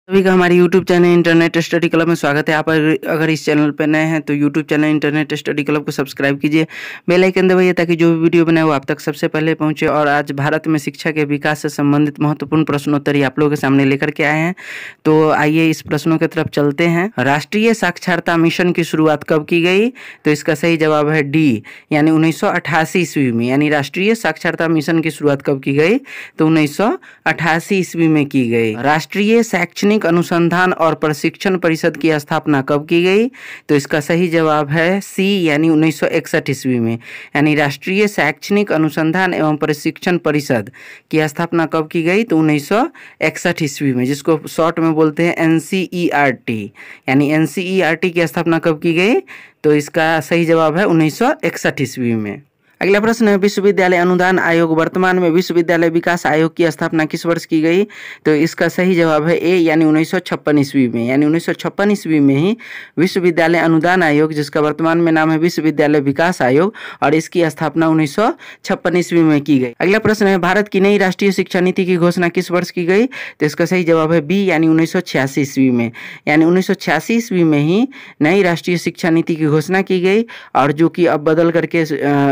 सभी का हमारे YouTube channel internet study club में स्वागत है। आप अगर इस चैनल पर नए हैं तो YouTube channel internet study club को सब्सक्राइब कीजिए, बेल आइकन दबाइए ताकि जो भी वीडियो बनाए वो आप तक सबसे पहले पहुंचे। और आज भारत में शिक्षा के विकास से संबंधित महत्वपूर्ण प्रश्नोत्तरी आप लोगों के सामने लेकर के आए हैं। तो आइए इस प्रश्नों की तरफ चलते हैं। राष्ट्रीय साक्षरता मिशन की शुरुआत कब की गई? तो इसका सही जवाब है डी, यानी 1988 ईस्वी में। यानी राष्ट्रीय साक्षरता मिशन की शुरुआत कब की गई? तो 1988 ईस्वी में की गई। राष्ट्रीय शैक्षणिक अनुसंधान और प्रशिक्षण परिषद की स्थापना कब की गई? तो इसका सही जवाब है सी, यानी 1961 ईस्वी में। यानी राष्ट्रीय शैक्षणिक अनुसंधान एवं प्रशिक्षण परिषद की स्थापना कब की गई? तो 1961 ईस्वी में, जिसको शॉर्ट में बोलते हैं NCERT। यानी NCERT की स्थापना कब की गई? तो इसका सही जवाब है 1961 ईस्वी में। अगला प्रश्न है, विश्वविद्यालय अनुदान आयोग वर्तमान में विश्वविद्यालय विकास आयोग की स्थापना किस वर्ष की गई? तो इसका सही जवाब है ए, यानी 1956 ईस्वी में। यानी 1956 ईस्वी में ही विश्वविद्यालय अनुदान आयोग, जिसका वर्तमान में नाम है विश्वविद्यालय विकास आयोग, और इसकी स्थापना 1956 ईस्वी में की गई। अगला प्रश्न है, भारत की नई राष्ट्रीय शिक्षा नीति की घोषणा किस वर्ष की गई? तो इसका सही जवाब है बी, यानी 1986 ईस्वी में। यानी 1986 ईस्वी में ही नई राष्ट्रीय शिक्षा नीति की घोषणा की गई, और जो कि अब बदल करके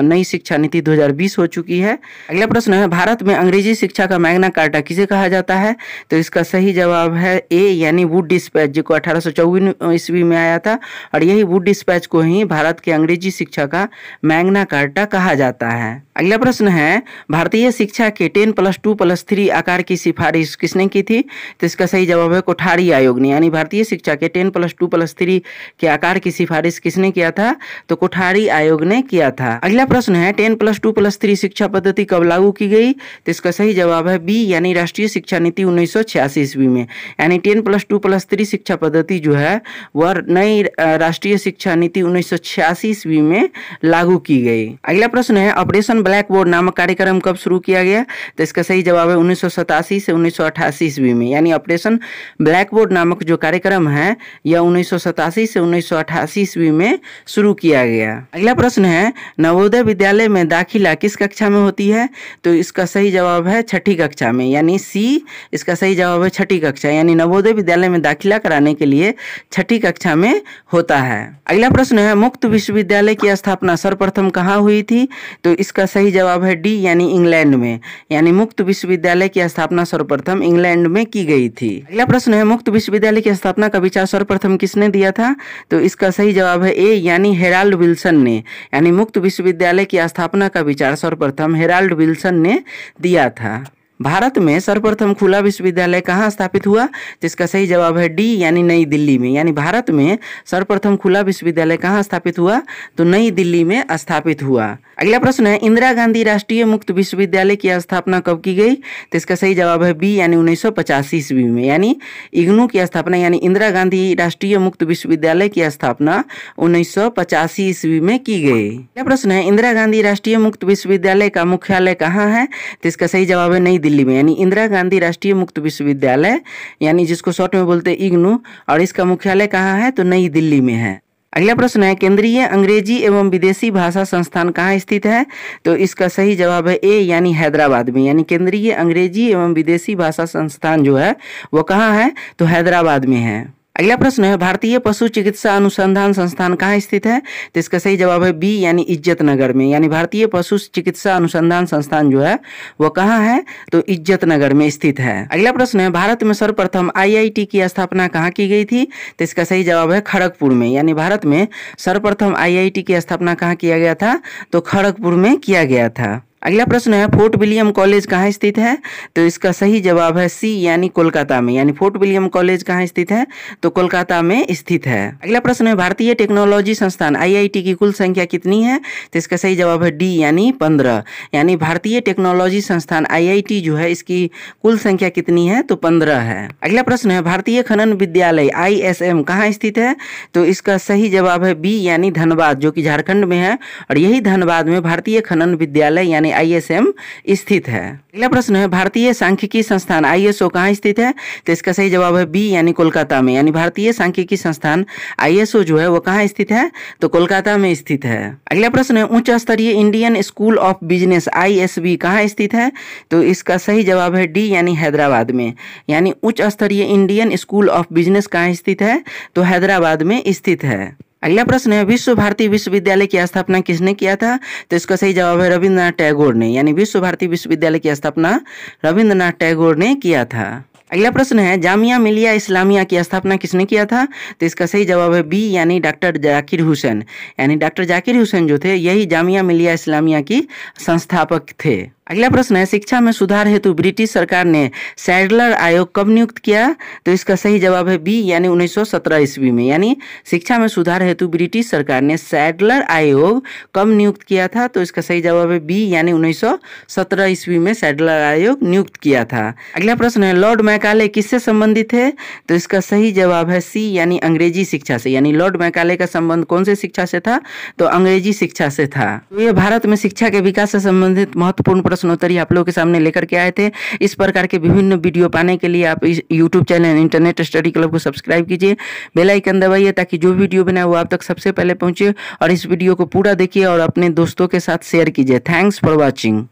नई शिक्षा नीति 2020 हो चुकी है। अगला प्रश्न है, भारत में अंग्रेजी शिक्षा का मैग्ना कार्टा किसे कहा जाता है? तो इसका सही जवाब है ए, यानी वुड डिस्पैच, जो 1854 ईस्वी में आया था, और यही वुड डिस्पैच को ही भारत के अंग्रेजी शिक्षा का मैग्ना कार्टा कहा जाता है। अगला प्रश्न है, भारतीय शिक्षा के 10+2+3 आकार की सिफारिश किसने की थी? तो इसका सही जवाब है कोठारी आयोग ने। यानी भारतीय शिक्षा के 10+2+3 के आकार की सिफारिश किसने किया था? तो कोठारी आयोग ने किया था। अगला प्रश्न है, 10+2+3 शिक्षा पद्धति कब लागू की गई? तो इसका सही जवाब है बी, यानी राष्ट्रीय शिक्षा नीति 1986 ईस्वी में। यानी 10+2+3 शिक्षा पद्धति जो है वह नई राष्ट्रीय शिक्षा नीति 1986 ईस्वी में लागू की गई। अगला प्रश्न है, ऑपरेशन ब्लैक बोर्ड नामक कार्यक्रम कब शुरू किया गया? तो इसका सही जवाब है 1987 से 1988 ईस्वी में। यानी ऑपरेशन ब्लैक बोर्ड नामक जो कार्यक्रम है यह 1987 से 1988 ईस्वी में शुरू किया गया। अगला प्रश्न है, नवोदय विद्यालय में दाखिला किस कक्षा में होती है? तो इसका सही जवाब है छठी कक्षा में। यानी सी, इसका सही जवाब है छठी कक्षा। यानी नवोदय विद्यालय में दाखिला कराने के लिए छठी कक्षा में होता है। अगला प्रश्न है, मुक्त विश्वविद्यालय की स्थापना सर्वप्रथम कहाँ हुई थी? तो इसका सही जवाब है डी, यानी इंग्लैंड में। यानी मुक्त विश्वविद्यालय की स्थापना सर्वप्रथम इंग्लैंड में की गई थी। अगला प्रश्न है, मुक्त विश्वविद्यालय की स्थापना का विचार सर्वप्रथम किसने दिया था? तो इसका सही जवाब है ए, यानी हेराल्ड विल्सन ने। यानी मुक्त विश्वविद्यालय की स्थापना का विचार सर्वप्रथम हेराल्ड विल्सन ने दिया था। भारत में सर्वप्रथम खुला विश्वविद्यालय कहाँ स्थापित हुआ? जिसका सही जवाब है डी, यानी नई दिल्ली में। यानी भारत में सर्वप्रथम खुला विश्वविद्यालय कहाँ स्थापित हुआ? तो नई दिल्ली में स्थापित हुआ। अगला प्रश्न है, इंदिरा गांधी राष्ट्रीय मुक्त विश्वविद्यालय की स्थापना कब की गई? तो इसका सही जवाब है बी, यानी 1985 ईस्वी में। यानी इग्नू की स्थापना, यानी इंदिरा गांधी राष्ट्रीय मुक्त विश्वविद्यालय की स्थापना 1985 ईस्वी में की गई। अगला प्रश्न है, इंदिरा गांधी राष्ट्रीय मुक्त विश्वविद्यालय का मुख्यालय कहाँ है? तो इसका सही जवाब है नई दिल्ली में। यानी इंदिरा गांधी राष्ट्रीय मुक्त विश्वविद्यालय, यानी जिसको शॉर्ट में बोलते हैं इग्नू, और इसका मुख्यालय कहाँ है? तो नई दिल्ली में है। अगला प्रश्न है, केंद्रीय अंग्रेजी एवं विदेशी भाषा संस्थान कहाँ स्थित है? तो इसका सही जवाब है ए, यानी हैदराबाद में। यानी केंद्रीय अंग्रेजी एवं विदेशी भाषा संस्थान जो है वो कहाँ है? तो हैदराबाद में है। अगला प्रश्न है, भारतीय पशु चिकित्सा अनुसंधान संस्थान कहाँ स्थित है? तो इसका सही जवाब है बी, यानी इज्जत नगर में। यानी भारतीय पशु चिकित्सा अनुसंधान संस्थान जो है वो कहाँ है? तो इज्जत नगर में स्थित है। अगला प्रश्न है, भारत में सर्वप्रथम IIT की स्थापना कहाँ की गई थी? तो इसका सही जवाब है खड़गपुर में। यानी भारत में सर्वप्रथम IIT की स्थापना कहाँ किया गया था? तो खड़गपुर में किया गया था। अगला प्रश्न है, फोर्ट विलियम कॉलेज कहाँ स्थित है? तो इसका सही जवाब है सी, यानी कोलकाता में। यानी फोर्ट विलियम कॉलेज कहाँ स्थित है? तो कोलकाता में स्थित है। अगला प्रश्न है, भारतीय टेक्नोलॉजी संस्थान IIT की कुल संख्या कितनी है? तो इसका सही जवाब है डी, यानी 15। यानी भारतीय टेक्नोलॉजी संस्थान IIT जो है इसकी कुल संख्या कितनी है? तो 15 है। अगला प्रश्न है, भारतीय खनन विद्यालय ISM कहाँ स्थित है? तो इसका सही जवाब है बी, यानी धनबाद, जो कि झारखंड में है, और यही धनबाद में भारतीय खनन विद्यालय यानी ISM स्थित है। अगला प्रश्न है भारतीय सांख्यिकी संस्थान ISO कहाँ स्थित है? तो इसका सही जवाब है बी यानी कोलकाता में। यानी भारतीय सांख्यिकी संस्थान ISO जो है वो कहाँ स्थित है? तो कोलकाता में स्थित है। अगला प्रश्न है उच्च स्तरीय Indian school of business ISB कहाँ स्थित है? तो इसका सही जवाब है डी यानी हैदराबाद में। यानी उच्च स्तरीय इंडियन स्कूल ऑफ बिजनेस कहाँ स्थित है? तो हैदराबाद में स्थित है। अगला प्रश्न है विश्व भारती विश्वविद्यालय की स्थापना किसने किया था? तो इसका सही जवाब है रविंद्रनाथ टैगोर ने। यानी विश्व भारती विश्वविद्यालय की स्थापना रविंद्रनाथ टैगोर ने किया था। अगला प्रश्न है जामिया मिलिया इस्लामिया की स्थापना किसने किया था? तो इसका सही जवाब है बी यानी डॉक्टर जाकिर हुसैन। यानी डॉक्टर जाकिर हुसैन जो थे यही जामिया मिलिया इस्लामिया की संस्थापक थे। अगला प्रश्न है शिक्षा में सुधार हेतु ब्रिटिश सरकार ने सैडलर आयोग कब नियुक्त किया? तो इसका सही जवाब है बी यानी 1917 ईस्वी में। यानी शिक्षा में सुधार हेतु ब्रिटिश सरकार ने सैडलर आयोग कब नियुक्त किया था? तो इसका सही जवाब है बी यानी 1917 ईस्वी में सैडलर आयोग नियुक्त किया था। अगला प्रश्न है लॉर्ड मैकाले किससे संबंधित है? तो इसका सही जवाब है सी यानी अंग्रेजी शिक्षा से। यानी लॉर्ड मैकाले का संबंध कौन से शिक्षा से था? तो अंग्रेजी शिक्षा से था। तो ये भारत में शिक्षा के विकास से संबंधित महत्वपूर्ण प्रश्नोत्तरी आप लोगों के सामने लेकर के आए थे। इस प्रकार के विभिन्न वीडियो पाने के लिए आप इस YouTube channel internet study club को सब्सक्राइब कीजिए, बेल आइकन दबाइए ताकि जो वीडियो बनाए वो आप तक सबसे पहले पहुंचे। और इस वीडियो को पूरा देखिए और अपने दोस्तों के साथ शेयर कीजिए। Thanks for watching.